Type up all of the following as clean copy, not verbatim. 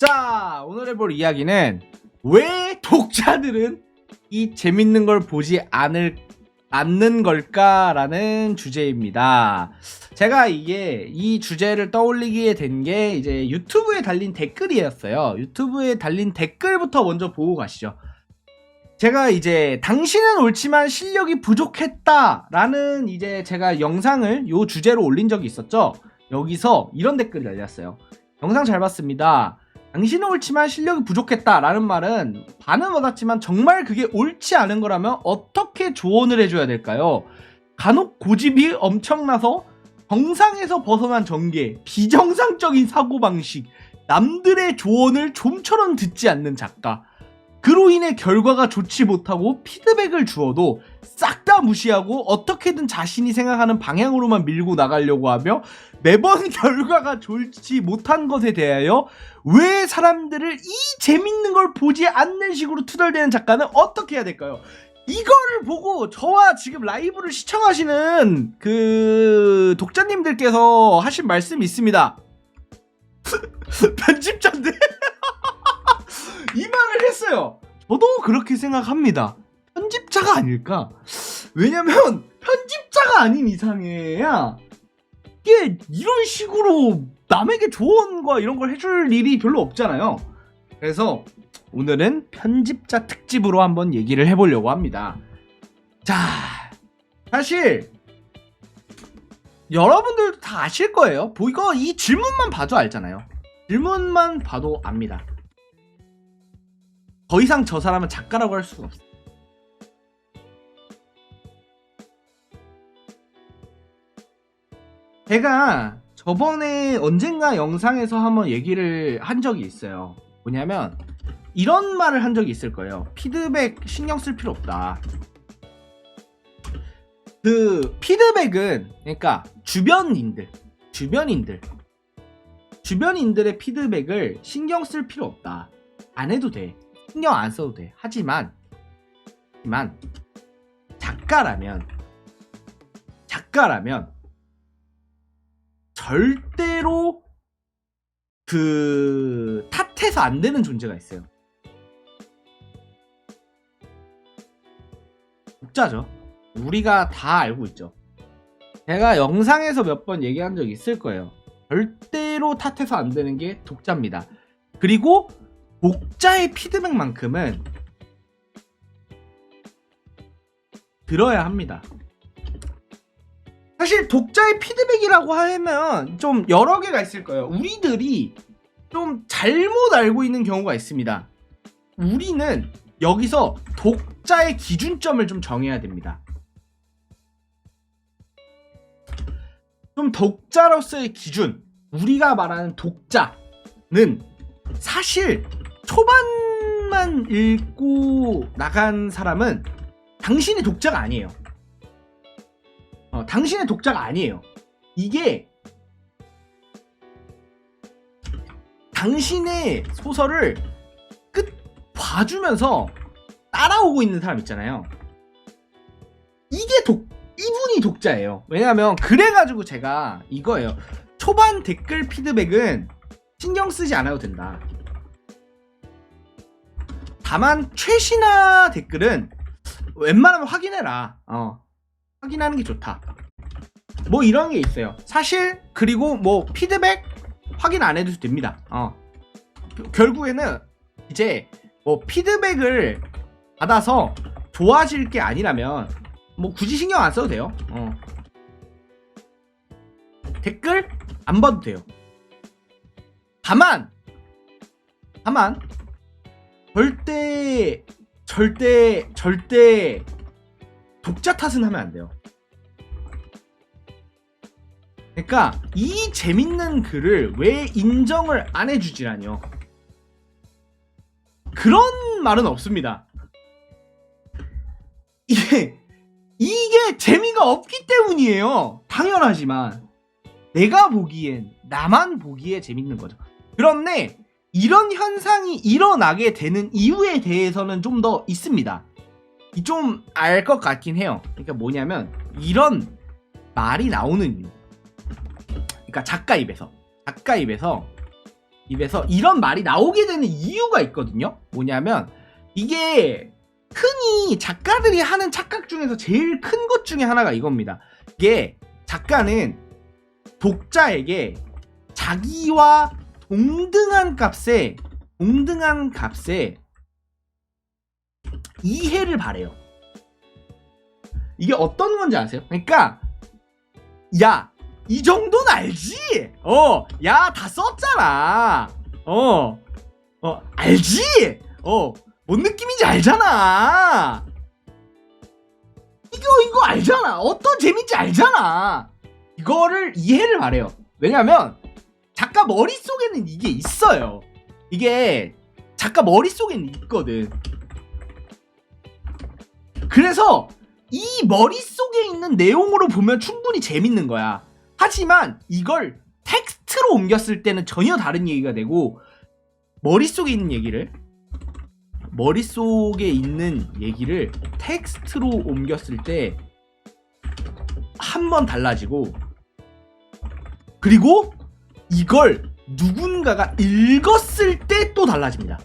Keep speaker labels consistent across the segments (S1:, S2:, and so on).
S1: 자, 오늘 해볼 이야기는 왜 독자들은 이 재밌는 걸 보지 않는 걸까라는 주제입니다. 제가 이 주제를 떠올리게 된 게 이제 유튜브에 달린 댓글이었어요. 유튜브에 달린 댓글부터 먼저 보고 가시죠. 제가 이제 당신은 옳지만 실력이 부족했다라는 이제 제가 영상을 요 주제로 올린 적이 있었죠. 여기서 이런 댓글이 달렸어요. 영상 잘 봤습니다. 당신은 옳지만 실력이 부족했다라는 말은 반은 얻었지만 정말 그게 옳지 않은 거라면 어떻게 조언을 해줘야 될까요? 간혹 고집이 엄청나서 정상에서 벗어난 전개, 비정상적인 사고방식, 남들의 조언을 좀처럼 듣지 않는 작가, 그로 인해 결과가 좋지 못하고 피드백을 주어도 싹 다 무시하고 어떻게든 자신이 생각하는 방향으로만 밀고 나가려고 하며 매번 결과가 좋지 못한 것에 대하여 왜 사람들을 이 재밌는 걸 보지 않는 식으로 투덜대는 작가는 어떻게 해야 될까요? 이거를 보고 저와 지금 라이브를 시청하시는 그 독자님들께서 하신 말씀이 있습니다. 편집자인데? 이 말을 했어요. 저도 그렇게 생각합니다. 편집자가 아닐까? 왜냐면 편집자가 아닌 이상해야 이게 이런 식으로 남에게 조언과 이런 걸 해줄 일이 별로 없잖아요. 그래서 오늘은 편집자 특집으로 한번 얘기를 해보려고 합니다. 자, 사실 여러분들도 다 아실 거예요. 이거 이 질문만 봐도 알잖아요. 질문만 봐도 압니다. 더 이상 저 사람은 작가라고 할 수가 없어요. 제가 저번에 언젠가 영상에서 한번 얘기를 한 적이 있어요. 뭐냐면 이런 말을 한 적이 있을 거예요. 피드백 신경 쓸 필요 없다. 그 피드백은 그러니까 주변인들의 피드백을 신경 쓸 필요 없다. 안 해도 돼. 신경 안 써도 돼. 하지만 작가라면 절대로 그 탓해서 안 되는 존재가 있어요. 독자죠. 우리가 다 알고 있죠. 제가 영상에서 몇 번 얘기한 적이 있을 거예요. 절대로 탓해서 안 되는 게 독자입니다. 그리고 독자의 피드백만큼은 들어야 합니다. 사실 독자의 피드백이라고 하면 좀 여러 개가 있을 거예요. 우리들이 좀 잘못 알고 있는 경우가 있습니다. 우리는 여기서 독자의 기준점을 좀 정해야 됩니다. 좀 독자로서의 기준, 우리가 말하는 독자는 사실 초반만 읽고 나간 사람은 당신의 독자가 아니에요. 당신의 독자가 아니에요. 이게 당신의 소설을 끝 봐주면서 따라오고 있는 사람 있잖아요. 이분이 독자예요. 왜냐면 그래가지고 제가 이거예요. 초반 댓글 피드백은 신경 쓰지 않아도 된다. 다만 최신화 댓글은 웬만하면 확인해라. 확인하는 게 좋다. 뭐 이런 게 있어요. 사실 그리고 뭐 피드백 확인 안 해도 됩니다. 결국에는 이제 뭐 피드백을 받아서 좋아질 게 아니라면 뭐 굳이 신경 안 써도 돼요. 댓글 안 봐도 돼요. 다만 절대 독자 탓은 하면 안 돼요. 그러니까 이 재밌는 글을 왜 인정을 안 해주지라뇨. 그런 말은 없습니다. 이게 재미가 없기 때문이에요. 당연하지만 내가 보기엔 나만 보기에 재밌는 거죠. 그런데 이런 현상이 일어나게 되는 이유에 대해서는 좀 더 있습니다. 좀 알 것 같긴 해요. 그러니까 뭐냐면 이런 말이 나오는 이유. 그러니까 작가 입에서 입에서 이런 말이 나오게 되는 이유가 있거든요. 뭐냐면 이게 흔히 작가들이 하는 착각 중에서 제일 큰 것 중에 하나가 이겁니다. 이게 작가는 독자에게 자기와 동등한 값에 이해를 바래요. 이게 어떤 건지 아세요? 그러니까 야, 이 정도는 알지? 야, 다 썼잖아. 알지? 뭔 느낌인지 알잖아. 이거 알잖아. 어떤 재미인지 알잖아. 이거를 이해를 바래요. 왜냐면 작가 머릿속에는 이게 있어요. 이게 작가 머릿속에는 있거든. 그래서 이 머릿속에 있는 내용으로 보면 충분히 재밌는 거야. 하지만 이걸 텍스트로 옮겼을 때는 전혀 다른 얘기가 되고, 머릿속에 있는 얘기를 텍스트로 옮겼을 때 한 번 달라지고, 그리고 이걸 누군가가 읽었을 때 또 달라집니다.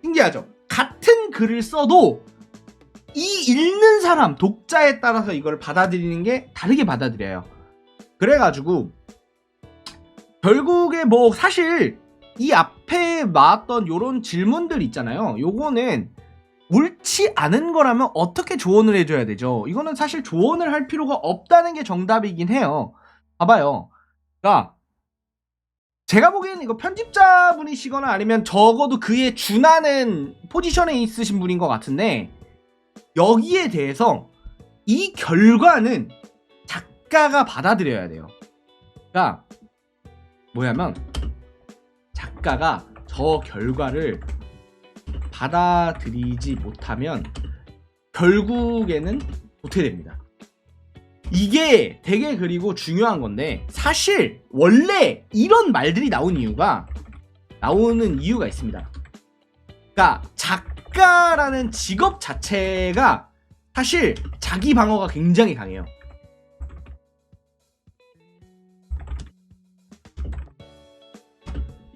S1: 신기하죠? 같은 글을 써도 이 읽는 사람, 독자에 따라서 이걸 받아들이는 게 다르게 받아들여요. 그래가지고 결국에 뭐 사실 이 앞에 나왔던 요런 질문들 있잖아요. 요거는 옳지 않은 거라면 어떻게 조언을 해줘야 되죠? 이거는 사실 조언을 할 필요가 없다는 게 정답이긴 해요. 봐봐요. 그러니까 제가 보기에는 이거 편집자분이시거나 아니면 적어도 그에 준하는 포지션에 있으신 분인 것 같은데, 여기에 대해서 이 결과는 작가가 받아들여야 돼요. 그러니까 뭐냐면 작가가 저 결과를 받아들이지 못하면 결국에는 도태됩니다. 이게 되게 그리고 중요한 건데, 사실 원래 이런 말들이 나오는 이유가 있습니다. 그러니까 작가라는 직업 자체가 사실 자기 방어가 굉장히 강해요.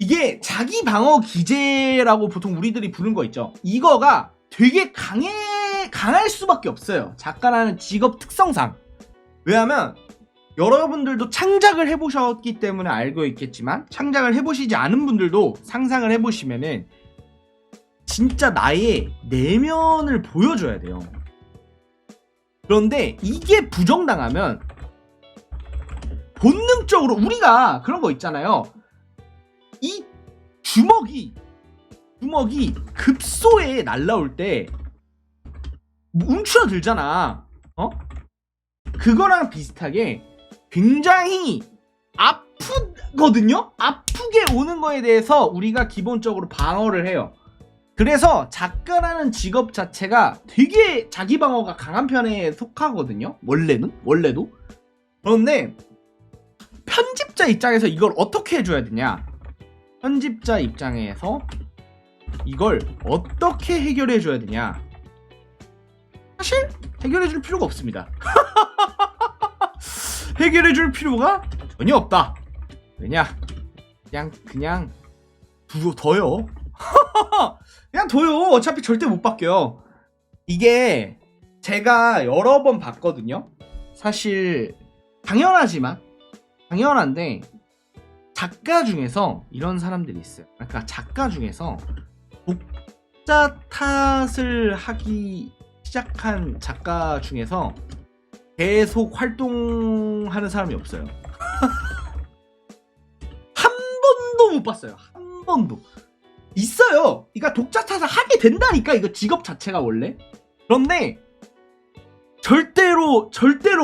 S1: 이게 자기 방어 기제라고 보통 우리들이 부르는 거 있죠. 이거가 되게 강할 수밖에 없어요. 작가라는 직업 특성상. 왜냐하면 여러분들도 창작을 해보셨기 때문에 알고 있겠지만, 창작을 해보시지 않은 분들도 상상을 해보시면은 진짜 나의 내면을 보여줘야 돼요. 그런데 이게 부정당하면 본능적으로 우리가 그런 거 있잖아요. 이 주먹이 급소에 날라올 때 움츠러들잖아. 그거랑 비슷하게 굉장히 아프거든요? 아프게 오는 거에 대해서 우리가 기본적으로 방어를 해요. 그래서 작가라는 직업 자체가 되게 자기 방어가 강한 편에 속하거든요. 원래도. 그런데 편집자 입장에서 이걸 어떻게 해줘야 되냐? 편집자 입장에서 이걸 어떻게 해결해줘야 되냐? 사실 해결해줄 필요가 없습니다. 해결해줄 필요가 전혀 없다. 왜냐? 그냥 둬요. 그냥 둬요. 어차피 절대 못 바뀌어요. 이게 제가 여러 번 봤거든요. 사실 당연한데 작가 중에서 이런 사람들이 있어요. 그러니까 작가 중에서 독자 탓을 하기 시작한 작가 중에서 계속 활동하는 사람이 없어요. 한 번도 못 봤어요. 한 번도. 있어요. 그러니까 독자 탓을 하게 된다니까, 이거 직업 자체가 원래. 그런데 절대로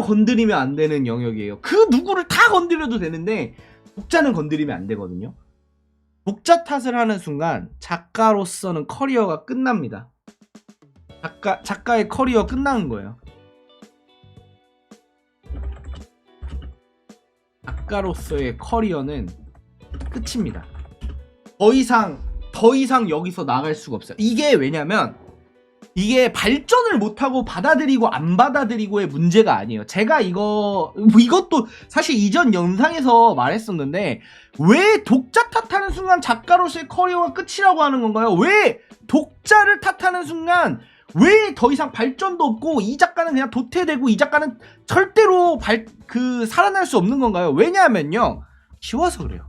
S1: 건드리면 안 되는 영역이에요. 그 누구를 다 건드려도 되는데 독자는 건드리면 안 되거든요. 독자 탓을 하는 순간 작가로서는 커리어가 끝납니다. 작가의 커리어 끝나는 거예요. 작가로서의 커리어는 끝입니다. 더 이상 여기서 나갈 수가 없어요. 이게 왜냐면 이게 발전을 못하고 받아들이고 안 받아들이고의 문제가 아니에요. 제가 이것도 사실 이전 영상에서 말했었는데, 왜 독자 탓하는 순간 작가로서의 커리어가 끝이라고 하는 건가요? 왜 독자를 탓하는 순간 왜 더 이상 발전도 없고 이 작가는 그냥 도태되고 이 작가는 절대로 살아날 수 없는 건가요? 왜냐하면요, 쉬워서 그래요.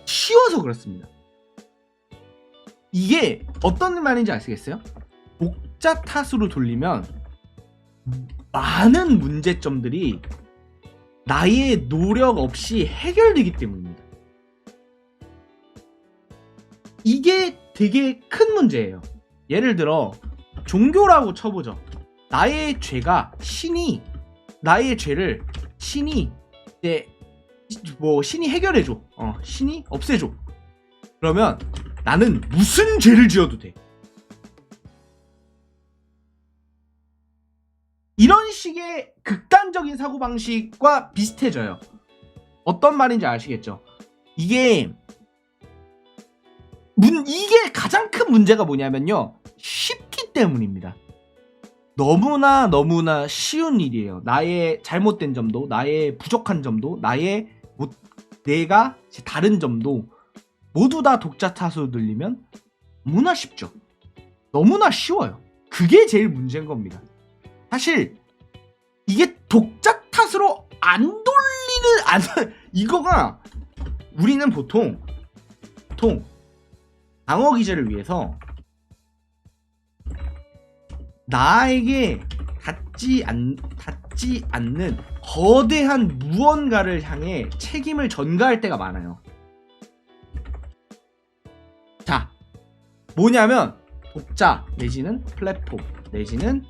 S1: 쉬워서 그렇습니다. 이게 어떤 말인지 아시겠어요? 독자 탓으로 돌리면 많은 문제점들이 나의 노력 없이 해결되기 때문입니다. 이게 되게 큰 문제예요. 예를 들어 종교라고 쳐보죠. 나의 죄를 신이 이제 신이 해결해줘. 신이 없애줘. 그러면 나는 무슨 죄를 지어도 돼. 이런 식의 극단적인 사고방식과 비슷해져요. 어떤 말인지 아시겠죠? 이게 가장 큰 문제가 뭐냐면요, 쉽기 때문입니다. 너무나 쉬운 일이에요. 나의 잘못된 점도, 나의 부족한 점도, 내가 다른 점도 모두 다 독자 탓으로 들리면 너무나 쉽죠. 너무나 쉬워요. 그게 제일 문제인 겁니다. 사실 이게 독자 탓으로 안 돌리는 이거가, 우리는 보통 방어 기제를 위해서 나에게 닿지 않는 거대한 무언가를 향해 책임을 전가할 때가 많아요. 자, 뭐냐면 독자 내지는 플랫폼 내지는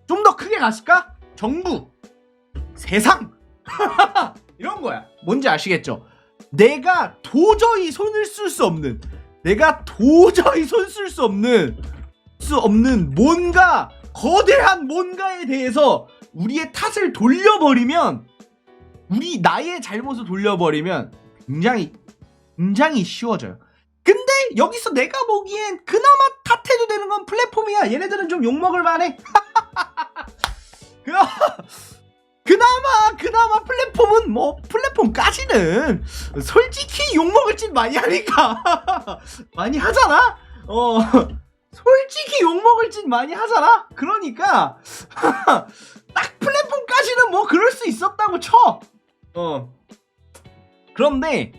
S1: 좀 더 크게 갔을까? 정부, 세상 이런 거야. 뭔지 아시겠죠? 내가 도저히 손을 쓸 수 없는 뭔가, 거대한 뭔가에 대해서 우리의 탓을 돌려버리면, 나의 잘못을 돌려버리면 굉장히 쉬워져요. 근데 여기서 내가 보기엔 그나마 탓해도 되는 건 플랫폼이야. 얘네들은 좀 욕먹을 만해. 그나마 플랫폼은 플랫폼까지는 솔직히 욕먹을 짓 많이 하니까 많이 하잖아. 솔직히 욕먹을 짓 많이 하잖아. 그러니까 딱 플랫폼까지는 그럴 수 있었다고 쳐. 그런데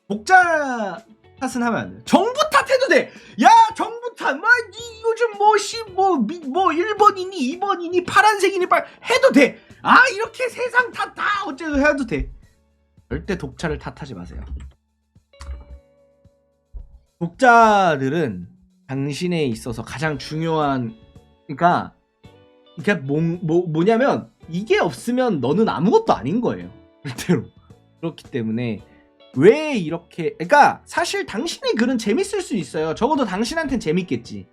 S1: 독자 탓은 하면 안 돼. 정부 탓해도 돼. 야, 정부 탓. 요즘 1번이니 2번이니 파란색이니 해도 돼. 이렇게 세상 탓 다 어째도 해도 돼. 절대 독자를 탓하지 마세요. 독자들은 당신에 있어서 가장 중요한, 뭐냐면 이게 없으면 너는 아무것도 아닌 거예요. 절대로. 그렇기 때문에 왜 이렇게, 사실 당신의 글은 재밌을 수 있어요. 적어도 당신한텐 재밌겠지.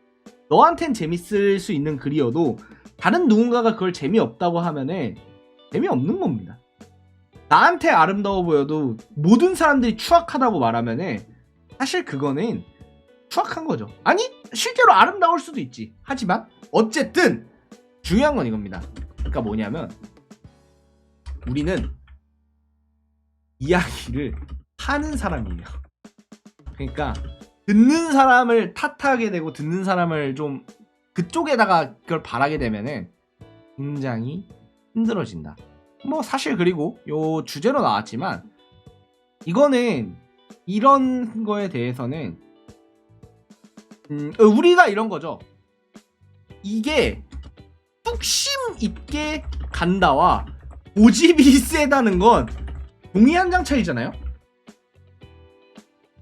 S1: 너한텐 재밌을 수 있는 글이어도 다른 누군가가 그걸 재미없다고 하면은 재미없는 겁니다. 나한테 아름다워 보여도 모든 사람들이 추악하다고 말하면은 사실 그거는 추악한 거죠. 아니, 실제로 아름다울 수도 있지. 하지만 어쨌든 중요한 건 이겁니다. 뭐냐면 우리는 이야기를 하는 사람이에요. 듣는 사람을 탓하게 되고 듣는 사람을 좀 그쪽에다가 그걸 바라게 되면은 굉장히 힘들어진다. 사실 그리고 요 주제로 나왔지만 이거는, 이런 거에 대해서는 우리가 이런 거죠. 이게 뚝심 있게 간다와 고집이 세다는 건 동의 장 차이잖아요.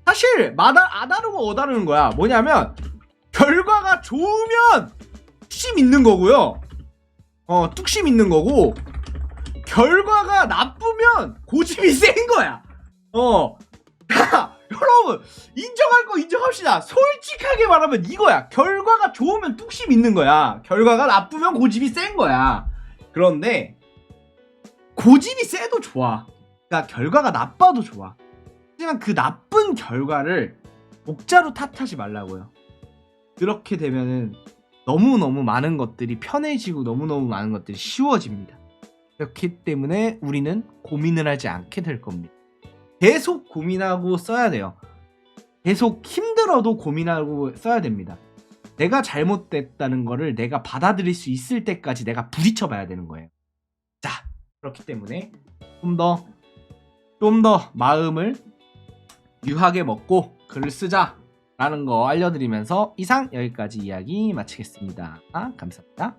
S1: 사실 아다르고 어다르는 거야. 뭐냐면 결과가 좋으면 뚝심 있는 거고요. 뚝심 있는 거고, 결과가 나쁘면 고집이 센 거야. 여러분, 인정할 거 인정합시다. 솔직하게 말하면 이거야. 결과가 좋으면 뚝심 있는 거야. 결과가 나쁘면 고집이 센 거야. 그런데 고집이 세도 좋아. 결과가 나빠도 좋아. 하지만 그 나쁜 나쁜 결과를 독자로 탓하지 말라고요. 그렇게 되면은 너무너무 많은 것들이 편해지고 너무너무 많은 것들이 쉬워집니다. 그렇기 때문에 우리는 고민을 하지 않게 될 겁니다. 계속 고민하고 써야 돼요. 계속 힘들어도 고민하고 써야 됩니다. 내가 잘못됐다는 거를 내가 받아들일 수 있을 때까지 내가 부딪혀 봐야 되는 거예요. 자, 그렇기 때문에 좀 더 마음을 유하게 먹고 글을 쓰자 라는 거 알려드리면서 이상 여기까지 이야기 마치겠습니다. 감사합니다.